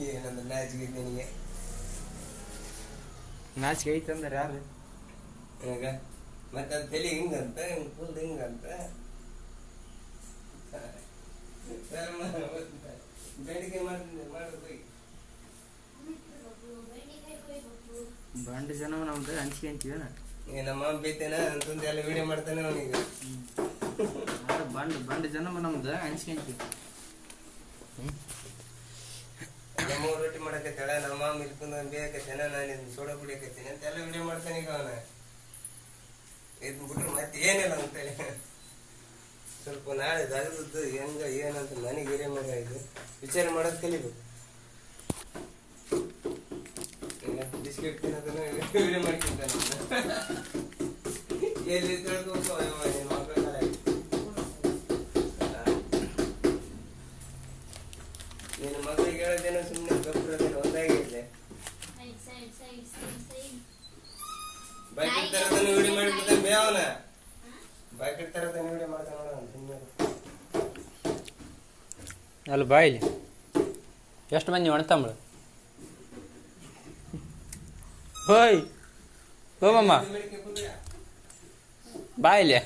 ಏನಂದ್ರೆ ನಾಚಿಕೆ ನಿನಗೆ ನಾಚಿಕೆ ಐತಂದ್ರೆ ಯಾರು ಈಗ ಮತ್ತೆ ಅದು ತಲೆ ಹಿಂಗಂತ ಫುಲ್ ಹಿಂಗಂತ ಬೇಡಿಕೆ ಮಾಡೋದು ಬಂಡು ಜನ ನಮ್ದು ಹಂಚಿಕೆ ಅಂತೀವೇನ ನಮ್ಮ ಬೈತೇನ ಅಂತಂದು ಎಲ್ಲ ವಿಡಿಯೋ ಮಾಡ್ತಾನೆ ಅವನಿಗೆ ಬಂಡು ಜನ ನಮ್ದು ಹಂಚಿಕೆ ಅಂತೀವಿ ನಮ್ಮ ರೊಟ್ಟಿ ಮಾಡಕತ್ತಾಳ ನಮ್ಮ ಮಿಲ್ಕುಂದ ಬೇಕತ್ತೇನ ನಾನು ಸೋಡಾ ಕುಡಿಯಕತ್ತೀನಿ ಅಂತ ಎಲ್ಲ ವಿಡಿಯೋ ಮಾಡ್ತಾನೆ ಈಗ ಅವನ ಇದು ಬಿಟ್ರೆ ಮತ್ತೆ ಏನಿಲ್ಲ ಅಂತೇಳಿ ಸ್ವಲ್ಪ ನಾಳೆ ದಗದದ್ದು ಹೆಂಗ ಏನಂತ ನನಗೆ ವಿಡಿಯೋ ಮಗ ಇದು ವಿಚಾರ ಮಾಡೋದು ಕಲಿಬೇಕು ಬಿಸ್ಕೆಟ್ ತಿನ್ನೋದನ್ನ ವಿಡಿಯೋ ಮಾಡ್ಕೊಂತಾನೆ ಎಲ್ಲಿ ತಿಳ್ಕೊಬೇಕು ನಿನ್ನ ಮಕ್ಕಳ ನಿನ್ನ ಮಕ್ಕಳಿಗೆ ಹೇಳೋದೇನೋ ಸುಮ್ಮನೆ ಗೊಬ್ಬರದೇನೋ ಒಂದಾಗಿರ್ಲೆ ಬೈಕ್ ತರದನ್ನ ವಿಡಿಯೋ ಮಾಡಿಬಿಡ್ತಾನೆ ಬೇವನ ಬೈಕ್ ತರದನ್ನ ವಿಡಿಯೋ ಮಾಡ್ತಾನೆ ನೋಡೋಣ ಸುಮ್ಮನೆ ಅಲ್ಲಿ ಬಾಯಿಲಿ ಎಷ್ಟು ಮಂದಿ ಒಣತಂಬಳು ಹೋಯ್ ಹೋಮಮ್ಮ ಬಾಯಿಲಿ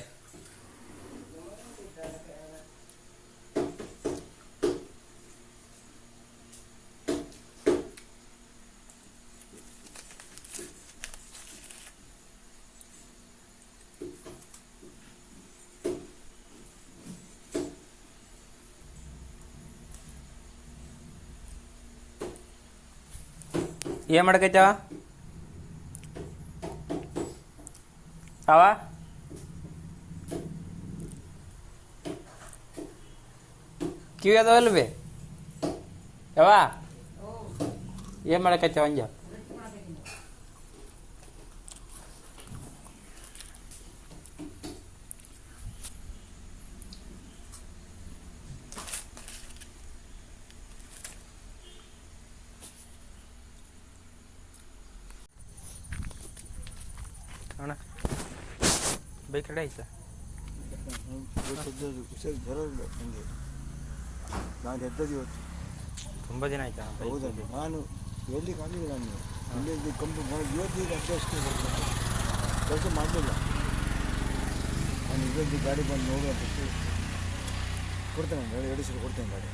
ಏನ್ ಮಾಡಕೈತವ ಅವ ಕಿವಿ ಅದಾವಲ್ವೇ ಯಾವ ಏನ್ ಮಾಡಕೈತವ ಹಂಜ ಅಣ್ಣ ಬೈಕ್ ರೆಡಿ ಆಯ್ತಾ ನಾನು ಎದ್ದದ್ದು ಇವತ್ತು ತುಂಬ ದಿನ ಆಯ್ತಾ ಹೌದಲ್ಲ ನಾನು ಎಲ್ಲಿ ಕಾಣಲಿಲ್ಲ ನಾನು ಇಲ್ಲಿ ಕಂಪು ಇವತ್ತು ಈಗ ಅಷ್ಟೇ ಕೆಲಸ ಮಾಡಲಿಲ್ಲ ನಾನು ಇವತ್ತು ಗಾಡಿ ಬಂದು ನೋಡುವಂಥದ್ದು ಕೊಡ್ತೇನೆ 2 ದಿವಸ ಕೊಡ್ತೇನೆ ಗಾಡಿ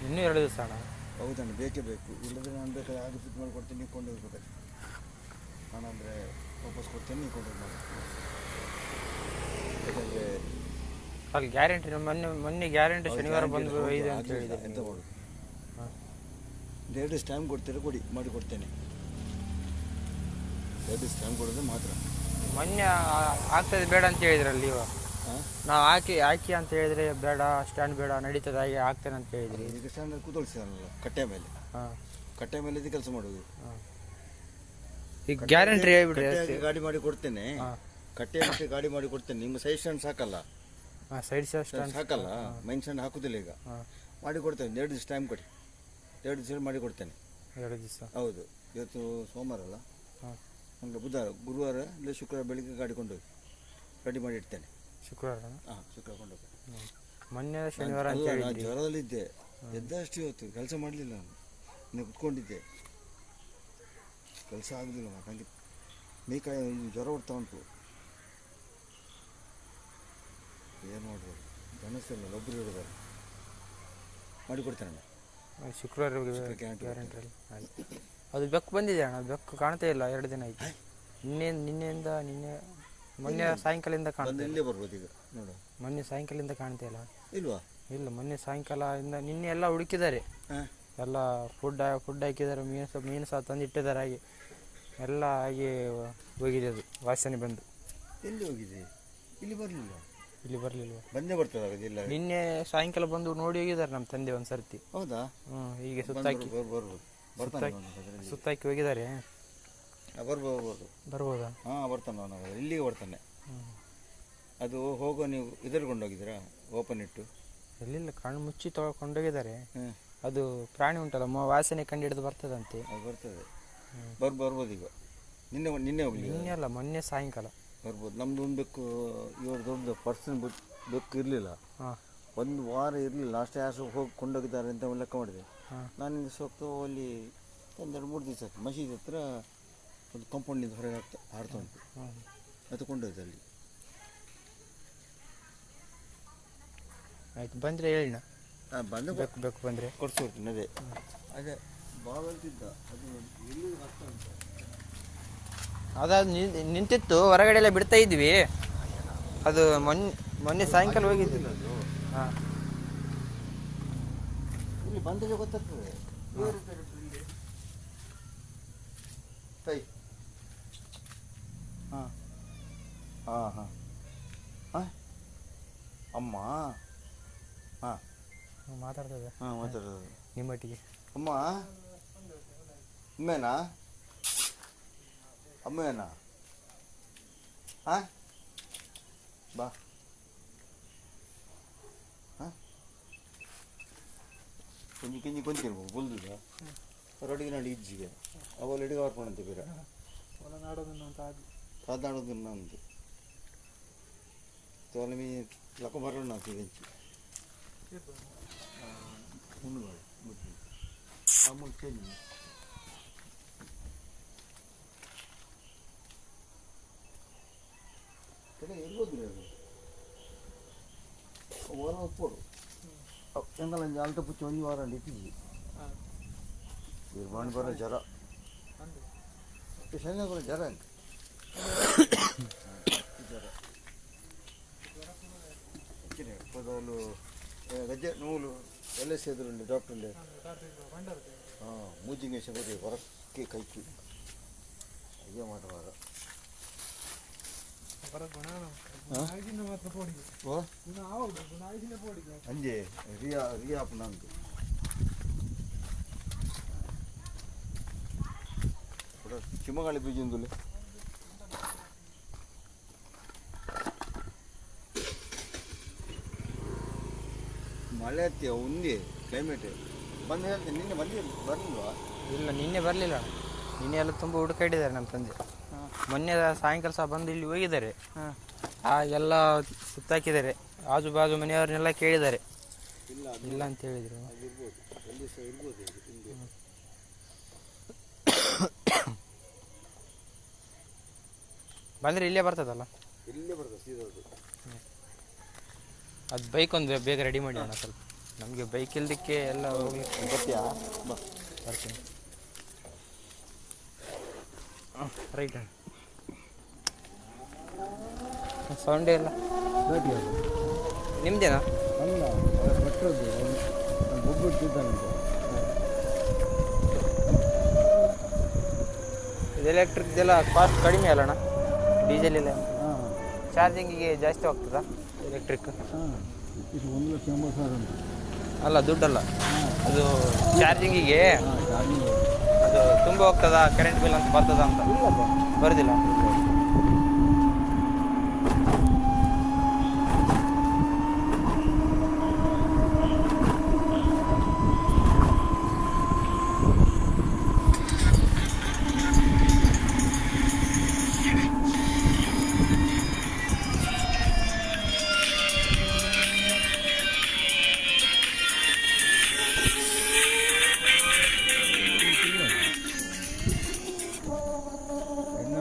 ಇನ್ನೂ 2 ದಿವಸ ಅಣ್ಣ ಹೌದಣ್ಣ ಬೇಕೇ ಬೇಕು ಇಲ್ಲದ್ರೆ ನಾನು ಬೇಕಾದ್ರೆ ಆಗಿ ಫಿಟ್ ಮಾಡಿ ಕೊಡ್ತೀನಿ ನೀವು ಕೊಂಡು ಹೋಗ್ಬೇಕಾದ್ರೆ ನಾನಂದರೆ ವಾಪಸ್ ಕೊಡ್ತೇನೆ ನೀವು ಕೊಂಡು ಹೋಗ್ಬೇಕು ಯಾಕಂದರೆ ಅಲ್ಲಿ ಗ್ಯಾರಂಟಿ ಮೊನ್ನೆ ಗ್ಯಾರಂಟಿ ಶನಿವಾರ ಬಂದು ಒಯ್ದು ಅಂತ ಹೇಳಿದೆ ಎಂತ ಮಾಡೋದು 2 ದಿವಸ ಟೈಮ್ ಕೊಡ್ತೀರಾ ಕೊಡಿ ಮಾಡಿ ಕೊಡ್ತೇನೆ 2 ದಿವಸ ಟೈಮ್ ಕೊಡೋದು ಮಾತ್ರ ಮೊನ್ನೆ ಆಗ್ತದೆ ಬೇಡ ಅಂತ ಹೇಳಿದ್ರಲ್ಲಿ ಇವಾಗ ನಾವು ಹಾಕಿ ಅಂತ ಹೇಳಿದ್ರೆ ಬೇಡ ಸ್ಟ್ಯಾಂಡ್ ಬೇಡ ನಡೀತದೆ ಹಾಗೆ ಆಗ್ತೇನೆ ಅಂತ ಹೇಳಿದ್ರಿ ಈಗ ಸ್ಟ್ಯಾಂಡ್ ಕೂತೊಳಿಸಿದಾನಲ್ಲ ಕಟ್ಟೆ ಮೇಲೆ ಕಟ್ಟೆ ಮೇಲೆ ಇದು ಕೆಲಸ ಮಾಡೋದು ಈಗ ಗ್ಯಾರಂಟಿ ಹೇಳ್ಬಿಡ್ರಿ ಗಾಡಿ ಮಾಡಿ ಕೊಡ್ತೇನೆ ಕಟ್ಟೆ ಮತ್ತೆ ಗಾಡಿ ಮಾಡಿ ಕೊಡ್ತೇನೆ ನಿಮ್ಮ ಸೈಡ್ ಸ್ಟ್ಯಾಂಡ್ ಸಾಕಲ್ಲ ಸೈಡ್ ಸ್ಟ್ಯಾಂಡ್ ಸಾಕಲ್ಲ ಮೈನ್ ಸ್ಟ್ಯಾಂಡ್ ಹಾಕುದಿಲ್ಲ ಈಗ ಮಾಡಿ ಕೊಡ್ತೇನೆ 2 ದಿವಸ ಟೈಮ್ ಕೊಡಿ 2 ದಿವಸ ಮಾಡಿ ಕೊಡ್ತೇನೆ 2 ದಿವಸ ಹೌದು ಇವತ್ತು ಸೋಮವಾರ ಅಲ್ಲ ಹಂಗೆ ಬುಧವಾರ ಗುರುವಾರ ಇಲ್ಲ ಶುಕ್ರವಾರ ಬೆಳಿಗ್ಗೆ ಗಾಡಿ ಕೊಂಡೋಗಿ ರೆಡಿ ಮಾಡಿ ಇಡ್ತೇನೆ ಶುಕ್ರವಾರ ಶುಕ್ರವಾರ ಕೊಂಡೋಗಿ ಮೊನ್ನೆ ಶನಿವಾರ ಅಲ್ಲ ನಾನು ಜ್ವರದಲ್ಲಿದ್ದೆ ಎದ್ದಷ್ಟು ಇವತ್ತು ಕೆಲಸ ಮಾಡಲಿಲ್ಲ ನಾನು ಇನ್ನು ಕುತ್ಕೊಂಡಿದ್ದೆ ಕೆಲಸ ಆಗೋದಿಲ್ಲ ನನಗೆ ಮೇಕಾಯಿ ಜ್ವರ ಬರ್ತಾ ಉಂಟು ಏನು ಮಾಡ್ಬೋದು ಗಣಸಿಲ್ಲ ಒಬ್ಬರು ಇರೋದಾರೆ ಮಾಡಿಕೊಡ್ತೇನೆ ಶುಕ್ರವಾರ ಗ್ಯಾರಂಟಿ ಅದು ಬೆಕ್ಕು ಬಂದಿದೆ ಅಣ್ಣ ಬೆಕ್ಕು ಕಾಣ್ತಾ ಇಲ್ಲ 2 ದಿನ ಆಯ್ತು ನಿನ್ನೆಯಿಂದ ಮೊನ್ನೆ ಸಾಯಂಕಾಲದಿಂದ ಕಾಣ್ತಾ ಇಲ್ಲೇ ಬರ್ಬೋದು ಈಗ ನೋಡು ಮೊನ್ನೆ ಸಾಯಂಕಾಲದಿಂದ ಕಾಣ್ತಾ ಇಲ್ಲ ಇಲ್ವಾ ಇಲ್ಲ ಮೊನ್ನೆ ಸಾಯಂಕಾಲದಿಂದ ನಿನ್ನೆ ಎಲ್ಲ ಹುಡುಕಿದ್ದಾರೆ ಎಲ್ಲ ಫುಡ್ ಹಾಕಿದ್ದಾರೆ ಮೀನು ಸಹ ತಂದು ಇಟ್ಟಿದ್ದಾರೆ ಹಾಗೆ ಎಲ್ಲ ಹಾಗೆ ಹೋಗಿದೆ ಅದು ವಾಸನೆ ಬಂದು ಎಲ್ಲಿ ಹೋಗಿದೆ ಇಲ್ಲಿ ಬರಲಿಲ್ಲ ಇಲ್ಲಿ ಬರಲಿಲ್ವ ಬಂದೇ ಬರ್ತದೆ ನಿನ್ನೆ ಸಾಯಂಕಾಲ ಬಂದು ನೋಡಿ ಹೋಗಿದ್ದಾರೆ ನಮ್ಮ ತಂದೆ ಒಂದು ಸರ್ತಿ ಹೌದಾ ಹೀಗೆ ಸುತ್ತಾಕಿ ಸುತ್ತಾಕಿ ಹೋಗಿದ್ದಾರೆ ಬರ್ಬೋದಾ ಬರ್ತಾನೆ ನಾನು ಇಲ್ಲಿಗೆ ಬರ್ತಾನೆ ಅದು ಹೋಗೋ ನೀವು ಕೊಂಡೋಗಿದ್ದೀರಾ ಓಪನ್ ಇಟ್ಟು ಎಲ್ಲಿಲ್ಲ ಕಣ್ಣು ಮುಚ್ಚಿ ಕೊಂಡೋಗಿದ್ದಾರೆ ಅದು ಪ್ರಾಣಿ ಉಂಟಲ್ಲ ವಾಸನೆ ಕಂಡು ಹಿಡಿದು ಬರ್ತದಂತೆ ಅದು ಬರ್ತದೆ ಬರ್ಬೋದು ಈಗ ನಿನ್ನೆ ಹೋಗ್ಲಿ ನಿನ್ನೆ ಅಲ್ಲ ಮೊನ್ನೆ ಸಾಯಂಕಾಲ ಬರ್ಬೋದು ನಮ್ದು ಒಂದು ಬೆಕ್ಕು ಇವರು ದೊಡ್ಡ ಪರ್ಸನ್ ಬೆಕ್ಕು ಇರಲಿಲ್ಲ 1 ವಾರ ಇರಲಿಲ್ಲ ಲಾಸ್ಟ್ ಯಾರು ಹೋಗಿ ಕೊಂಡೋಗಿದ್ದಾರೆ ಅಂತ ಲೆಕ್ಕ ಮಾಡಿದೆ ನಾನು ಸೊಪ್ಪು ಅಲ್ಲಿ ಒಂದೆರಡು 3 ದಿವಸ ಆಯ್ತು ಮಸೀದಿ ಹತ್ರ ಒಂದು ಕಾಂಪೌಂಡಿಂದ ಹೊರಗೆ ಹಾರ್ತಾ ಉಂಟು. ಎತ್ಕೊಂಡೋಯ್ತು ಅಲ್ಲಿ. ಆಯ್ತು, ಬಂದರೆ ಹೇಳಿನ. ಬಂದು ಬೇಕು ಬಂದರೆ ಕೊಡ್ಸೋರ್ತೀನಿ. ಅದೇ ಬಾವಲ್ತಿದ್ದ ಅದು ಎಲ್ಲಿ ಆಗ್ತಾ ಉಂಟು. ಅದಾದ ನಿಂತಿತ್ತು, ಹೊರಗಡೆ ಎಲ್ಲ ಬಿಡ್ತಾ ಇದ್ವಿ. ಅದು ಮೊನ್ನೆ ಸಾಯಂಕಾಲ ಹೋಗಿದ್ದಿಲ್ಲ ಅದು. ಹಾಂ, ಇಲ್ಲಿ ಬಂದಾಗ ಗೊತ್ತಾಗ್ತದೆ. ಕೈ ಹಾಂ ಹಾಂ ಹಾಂ ಹಾಂ ಅಮ್ಮ ಹಾಂ ಮಾತಾಡ್ತದೆ. ಹಾಂ ಮಾತಾಡೋದು ನಿಮ್ಮೊಟ್ಟಿಗೆ. ಅಮ್ಮ ಅಮ್ಮೇನಾ ಅಮ್ಮೇನಾ ಹಾಂ ಬಾ ಹಾಂ ಕೊಂಚ ಕೊಂಚ ಕೊಂತಿರ್ಬೋದು ಬೊಲ್ದುದ ರೊಡಿಗೆ ನಾಡು ಇಜ್ಜಿಗೆ ಅವಳು ಎಡಿಗೆ ಆರ್ಪಣಂತೆ ಬೇರೆ ಕಾದಾಡೋದನ್ನ ಅಂತೆ ತೋಲ ಮೀ ಲಕ್ಕ ಬರೋಣ ಅಂತ ಹೆಂಚಿ ಹುಣ್ಣುಗಳು ಮುಚ್ಚಿ ಆ ಮುಚ್ಚಿ ಇರ್ಬೋದು ಅದು ವಾರ ಒಪ್ಪೋಡು ಎಂಗಲ್ಲ ಅಲ್ಟ ಪುಚ್ಚಿ ಒಂದು ವಾರ ಇಟ್ಟಿದ್ವಿ ನಿರ್ಮಾಣ ಬರೋ ಜ್ವರ ಶನಿಯ ಬರೋ ಜ್ವರ ಅಂತ ಜ್ವರ ಪದಲು ಗಜ್ಜೆ ನೂಲು ಎಲ್ಲ ಸೇದ್ರುಂಡೆ ಡಾಕ್ಟ್ರುಂಡೆ ಹಾಂ ಮೂಜಿಂಗೆ ಸಗದಿ ಹೊರಕ್ಕೆ ಕೈಕಿ ಅಯ್ಯೋ ಮಾಡುವಾಗ ಅಂಜೆ ರಿಯಾ ನಂದು ಶಿವಮೊಗ್ಗ ಬೀಜಿಂದುಲೆ ಮಳೆ ಹತ್ತಿ ಉಂದಿ ಕ್ಲೈಮೇಟ್ ಬಂದು ಹೇಳ್ತೀನಿ. ನಿನ್ನೆ ಬರಲಿಲ್ವಾ? ಇಲ್ಲ, ನಿನ್ನೆ ಬರಲಿಲ್ಲ. ನಿನ್ನೆ ಎಲ್ಲ ತುಂಬ ಹುಡುಕಾಡಿದ್ದಾರೆ ನಮ್ಮ ತಂದೆ. ಮೊನ್ನೆ ಸಾಯಂಕಾಲ ಸಹ ಬಂದು ಇಲ್ಲಿ ಹೋಗಿದ್ದಾರೆ. ಎಲ್ಲ ಸುತ್ತಾಕಿದ್ದಾರೆ, ಆಜು ಬಾಜು ಮನೆಯವ್ರನ್ನೆಲ್ಲ ಕೇಳಿದ್ದಾರೆ. ಇಲ್ಲ ಅಂತ ಹೇಳಿದರು. ಬಂದರೆ ಇಲ್ಲೇ ಬರ್ತದಲ್ಲ? ಇಲ್ಲೇ ಬರ್ತದೆ ಸೀದಾ. ಅದು ಬೈಕ್ ಒಂದು ಬೇಗ ರೆಡಿ ಮಾಡಿ ಅಣ್ಣ ಸ್ವಲ್ಪ. ನಮಗೆ ಬೈಕ್ ಇಲ್ದಕ್ಕೆ ಎಲ್ಲ ಹೋಗ್ಲಿಕ್ಕೆ. ಬರ್ತೀಯಾ? ಬಾ ಬರ್ತೀನಿ. ರೈಟ್ ಅಣ್ಣ. ಸೌಂಡೇ ಇಲ್ಲ. ನಿಮ್ದೇನಾ? ಅಲ್ಲ, ಬಟ್ಟದ್ದು ಒಬ್ಬಟ್ಟಿದ್ದಾನಂತೆ. ಇದು ಎಲೆಕ್ಟ್ರಿಕ್ದೆಲ್ಲ ಕಾಸ್ಟ್ ಕಡಿಮೆ ಅಲ್ಲಣ್ಣ? ಡೀಸೆಲ್ ಇಲ್ಲ. ಹಾಂ, ಚಾರ್ಜಿಂಗಿಗೆ ಜಾಸ್ತಿ ಹೋಗ್ತದಾ ಎಲೆಕ್ಟ್ರಿಕ್? ಹಾಂ, ಇದು 1,80,000 ಅಂತ. ಅಲ್ಲ, ದುಡ್ಡಲ್ಲ, ಅದು ಚಾರ್ಜಿಂಗಿಗೆ. ಹಾಂ, ಚಾರ್ಜಿಂಗ್ ಅದು ತುಂಬ ಹೋಗ್ತದಾ, ಕರೆಂಟ್ ಬಿಲ್ ಅಂತ ಬರ್ತದ ಅಂತ? ಬರೋದಿಲ್ಲ.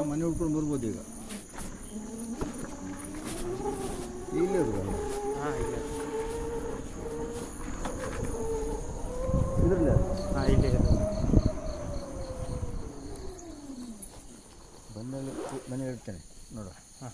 ಮನೆ ಉಳ್ಕೊಂಡು ಬರ್ಬೋದು ಈಗ. ಇಲ್ಲೇ ಇರೋದು. ಹಾಂ, ಇಲ್ಲ. ಇದ್ರಲ್ಲ? ಹಾಂ, ಇಲ್ಲೇ ಇರೋದು. ಬಂದಲ್ಲಿ ಮನೆ ಹೇಳ್ತೇನೆ ನೋಡು. ಹಾಂ.